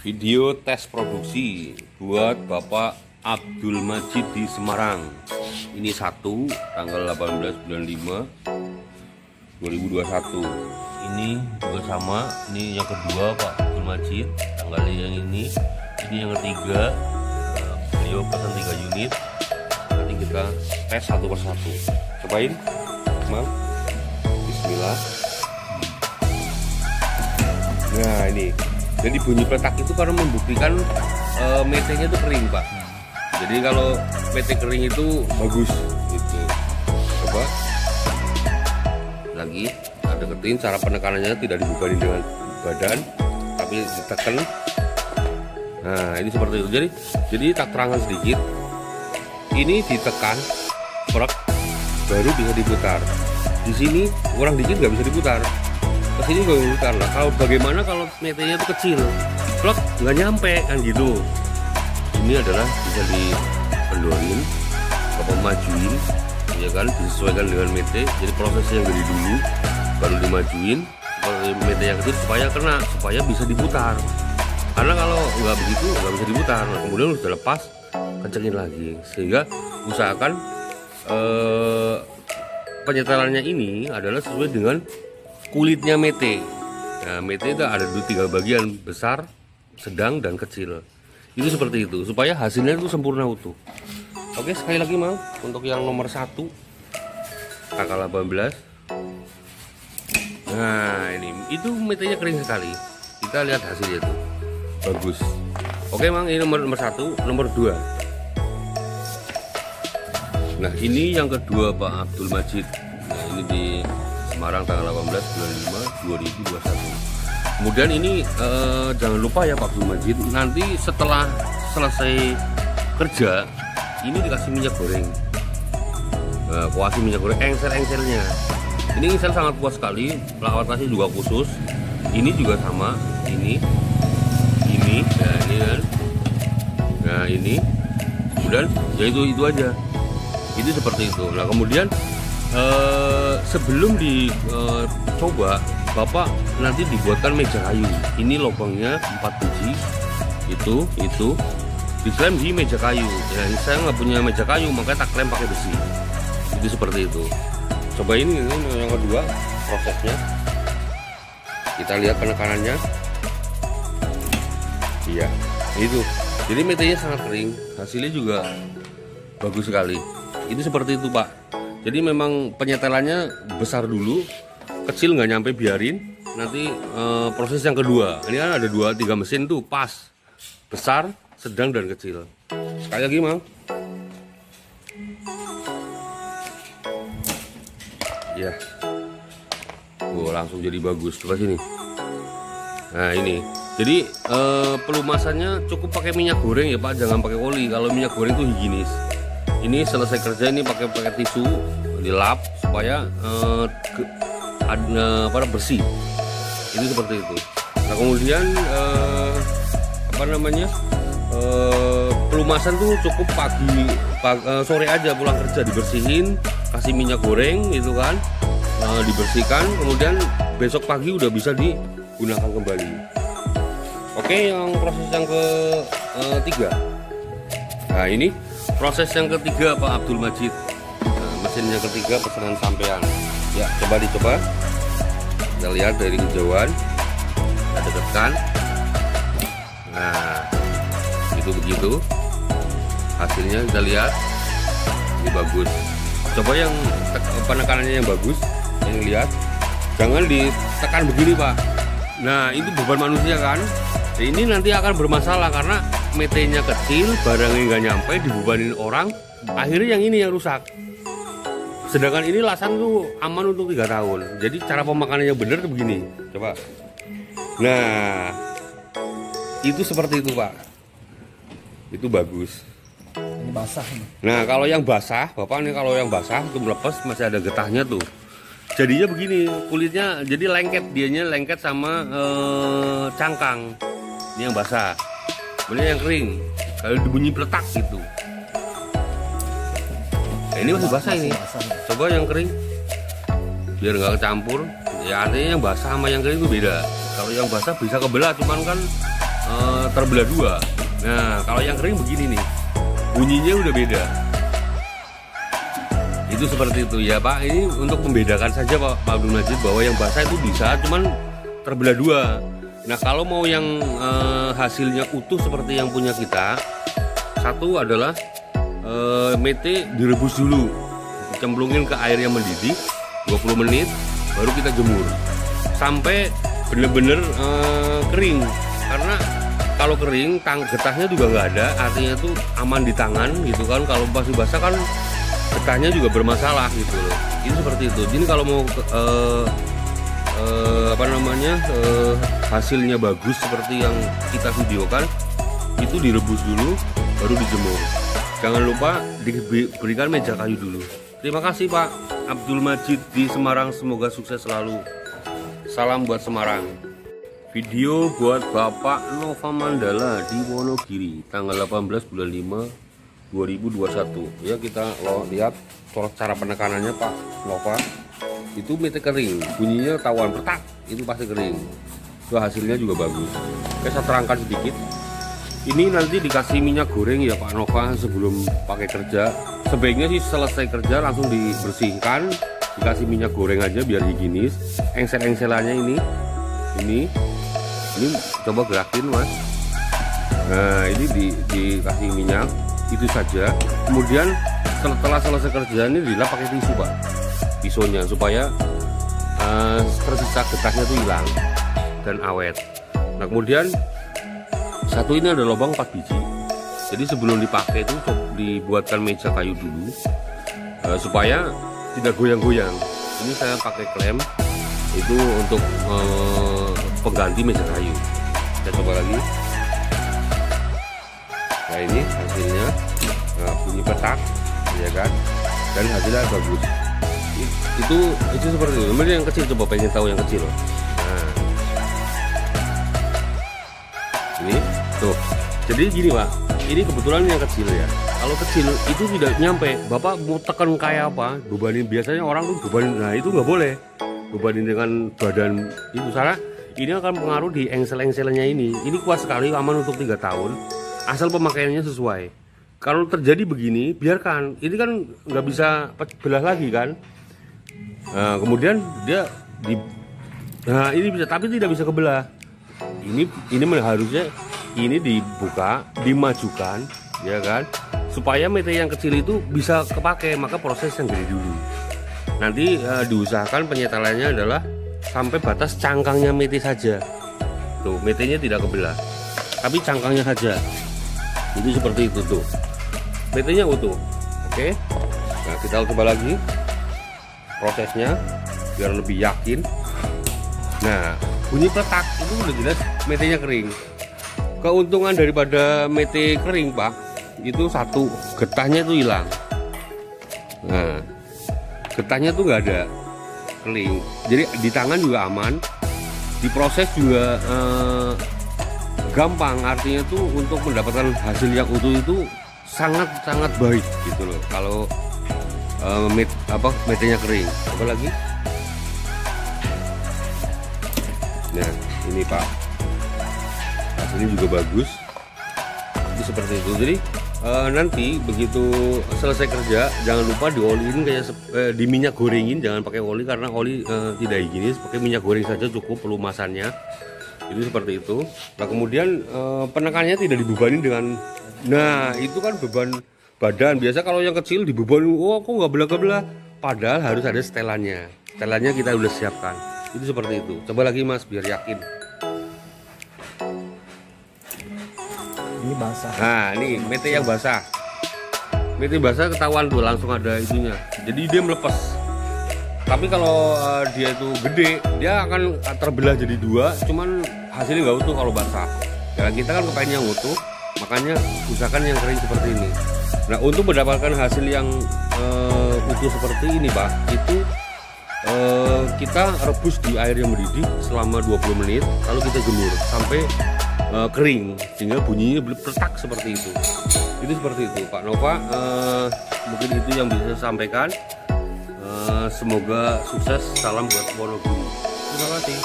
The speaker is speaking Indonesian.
Video tes produksi buat Bapak Abdul Majid di Semarang. Ini satu tanggal 18 bulan 5 2021. Ini juga sama, ini yang kedua Pak Abdul Majid, tanggal yang ini yang ketiga. Beliau pesan 3 unit. Nanti kita tes satu persatu. Cobain, Mang. Bismillah. Nah ini. Jadi bunyi petak itu karena membuktikan metenya itu kering, Pak. Jadi kalau mete kering itu bagus gitu. Coba lagi ada deketin, cara penekanannya tidak dibukain dengan badan tapi ditekan. Nah ini seperti itu. Jadi tak terangkan sedikit, ini ditekan prek baru bisa diputar. Di sini kurang dikit nggak bisa diputar, kesini gue putar lah. Kalau bagaimana kalau metenya itu kecil, plok nggak nyampe kan gitu. Ini adalah bisa dipendorin, majuin, ya kan, disesuaikan dengan mete. Jadi prosesnya yang dari dulu baru dimajuin seperti mete yang kecil supaya kena, supaya bisa diputar. Karena kalau nggak begitu nggak bisa diputar. Nah, kemudian sudah lepas, kencengin lagi, sehingga usahakan penyetelannya ini adalah sesuai dengan kulitnya mete. Nah, mete itu ada 3 bagian, besar, sedang, dan kecil. Itu seperti itu, supaya hasilnya itu sempurna utuh. Oke, sekali lagi Mang, untuk yang nomor 1 tanggal 18. Nah ini, itu metenya kering sekali. Kita lihat hasilnya itu bagus. Oke Mang, ini nomor 1, nomor 2. Nah ini yang kedua Pak Abdul Majid. Nah ini di Semarang tanggal 18 bulan 5 2021. Kemudian ini jangan lupa ya Pak Abdul Majid, nanti setelah selesai kerja ini dikasih minyak goreng. Kuasi minyak goreng, engsel-engselnya. Ini engsel sangat kuat sekali, perawatan juga khusus. Ini juga sama, ini, nah ini kan. Nah ini, kemudian ya itu aja. Ini seperti itu. Nah kemudian sebelum dicoba, Bapak nanti dibuatkan meja kayu. Ini lubangnya 4 biji, itu diklaim di meja kayu. Ya, saya nggak punya meja kayu, makanya tak klaim pakai besi. Itu seperti itu. Coba ini yang kedua prosesnya. Kita lihat penekanannya. Iya, itu. Jadi metenya sangat kering, hasilnya juga bagus sekali. Itu seperti itu Pak. Jadi memang penyetelannya besar dulu, kecil nggak nyampe, biarin. Nanti proses yang kedua, ini kan ada 2-3 mesin tuh, pas, besar, sedang, dan kecil. Sekali lagi Mang. Ya, langsung jadi bagus. Coba sini. Nah ini, jadi pelumasannya cukup pakai minyak goreng ya Pak, jangan pakai oli. Kalau minyak goreng itu higienis. Ini selesai kerja ini pakai tisu, dilap supaya bersih. Ini seperti itu. Nah kemudian pelumasan tuh cukup sore aja pulang kerja dibersihin, kasih minyak goreng gitu kan, dibersihkan, kemudian besok pagi udah bisa digunakan kembali. Oke, yang proses yang ketiga. Nah ini proses yang ketiga Pak Abdul Majid. Nah, mesin yang ketiga pesanan sampean. Ya, coba dicoba. Kita lihat dari kejauhan. Kita dekatkan. Nah, itu begitu. Hasilnya kita lihat. Ini bagus. Coba yang penekanannya yang bagus, yang lihat. Jangan ditekan begini Pak. Nah, itu beban manusia kan. Ini nanti akan bermasalah karena metenya kecil, barangnya nggak nyampe, dibebanin orang, akhirnya yang ini yang rusak. Sedangkan ini lasan tuh aman untuk 3 tahun. Jadi cara pemakaiannya bener tuh begini. Coba. Nah, itu seperti itu Pak. Itu bagus. Ini basah nih. Nah kalau yang basah, Bapak nih, kalau yang basah itu melepas masih ada getahnya tuh. Jadinya begini, kulitnya jadi lengket, dianya lengket sama cangkang. Ini yang basah. Kemudian yang kering, kalau dibunyi peletak gitu. Nah, ini masih basah ini. Coba yang kering, biar nggak kecampur. Ya artinya yang basah sama yang kering itu beda. Kalau yang basah bisa kebelah, cuman kan terbelah dua. Nah kalau yang kering begini nih, bunyinya udah beda. Itu seperti itu ya Pak. Ini untuk membedakan saja Pak Abdul Majid bahwa yang basah itu bisa, cuman terbelah dua. Nah kalau mau yang hasilnya utuh seperti yang punya kita, satu adalah mete direbus dulu, dicemplungin ke air yang mendidih 20 menit, baru kita jemur sampai bener-bener kering. Karena kalau kering getahnya juga nggak ada, artinya tuh aman di tangan gitu kan. Kalau masih basah kan getahnya juga bermasalah gitu loh. Ini seperti itu. Jadi kalau mau hasilnya bagus seperti yang kita videokan, itu direbus dulu baru dijemur. Jangan lupa diberikan meja kayu dulu. Terima kasih Pak Abdul Majid di Semarang, semoga sukses selalu. Salam buat Semarang. Video buat Bapak Nova Mandala di Wonogiri tanggal 18 bulan 5 2021 ya. Kita lihat cara penekanannya Pak Nova. Itu mete kering, bunyinya tahuan petak, itu pasti kering. Itu hasilnya juga bagus. Oke, saya terangkan sedikit. Ini nanti dikasih minyak goreng ya Pak Nova sebelum pakai kerja. Sebaiknya sih selesai kerja langsung dibersihkan, dikasih minyak goreng aja biar higienis. Engsel-engselannya ini coba gerakin Mas. Nah ini dikasih minyak, itu saja. Kemudian setelah selesai kerja ini dilap pakai tisu Pak, pisaunya, supaya tersisa getahnya itu hilang dan awet. Nah kemudian satu ini ada lubang 4 biji. Jadi sebelum dipakai itu dibuatkan meja kayu dulu supaya tidak goyang-goyang. Ini saya pakai klem itu untuk pengganti meja kayu. Kita coba lagi. Nah ini hasilnya, bunyi petak ya kan, dan hasilnya bagus. Itu seperti itu. Kemudian yang kecil, coba pengen tahu yang kecil. Nah ini tuh, jadi gini Pak, ini kebetulan yang kecil ya. Kalau kecil itu tidak nyampe, Bapak mau tekan kayak apa, bebanin. Biasanya orang tuh bebanin, nah itu nggak boleh bebanin dengan badan itu, salah. Ini akan pengaruh di engsel-engselnya ini. Ini kuat sekali, aman untuk 3 tahun asal pemakaiannya sesuai. Kalau terjadi begini, biarkan. Ini kan nggak bisa belah lagi kan. Nah, kemudian dia nah ini bisa, tapi tidak bisa kebelah. Ini harusnya ini dibuka, dimajukan, ya kan, supaya mete yang kecil itu bisa kepake. Maka proses yang gede dulu. Nanti diusahakan penyetelannya adalah sampai batas cangkangnya mete saja. Tuh, metenya tidak kebelah, tapi cangkangnya saja. Itu seperti itu tuh. Metenya utuh. Oke. Nah, kita coba lagi prosesnya biar lebih yakin. Nah, bunyi petak itu udah jelas metenya kering. Keuntungan daripada mete kering Pak, itu satu, getahnya itu hilang. Nah, getahnya tuh nggak ada, kering. Jadi di tangan juga aman, diproses juga gampang. Artinya tuh untuk mendapatkan hasil yang utuh itu sangat baik gitu loh. Kalau metenya kering. Coba lagi. Nah ini Pak, hasilnya juga bagus. Itu seperti itu. Jadi nanti begitu selesai kerja, jangan lupa dioliin kayak di minyak gorengin. Jangan pakai oli karena oli tidak higienis. Pakai minyak goreng saja cukup pelumasannya. Itu seperti itu. Nah kemudian penekannya tidak dibebani dengan, nah itu kan beban badan. Biasa kalau yang kecil dibebani, oh kok nggak belah-belah. Padahal harus ada setelannya. Setelannya kita udah siapkan. Itu seperti itu. Coba lagi Mas biar yakin. Ini basah. Nah ini mete yang basah. Mete basah ketahuan tuh langsung ada itunya. Jadi dia melepas. Tapi kalau dia itu gede, dia akan terbelah jadi 2. Cuman hasilnya nggak utuh kalau basah. Ya kita kan kepengen yang utuh, makanya usahakan yang kering seperti ini. Nah untuk mendapatkan hasil yang utuh seperti ini Pak, itu kita rebus di air yang mendidih selama 20 menit, lalu kita jemur sampai kering sehingga bunyinya berpetak seperti itu. Itu seperti itu Pak Nova. Mungkin itu yang bisa saya sampaikan. Semoga sukses. Salam buat Wonogiri. Terima kasih.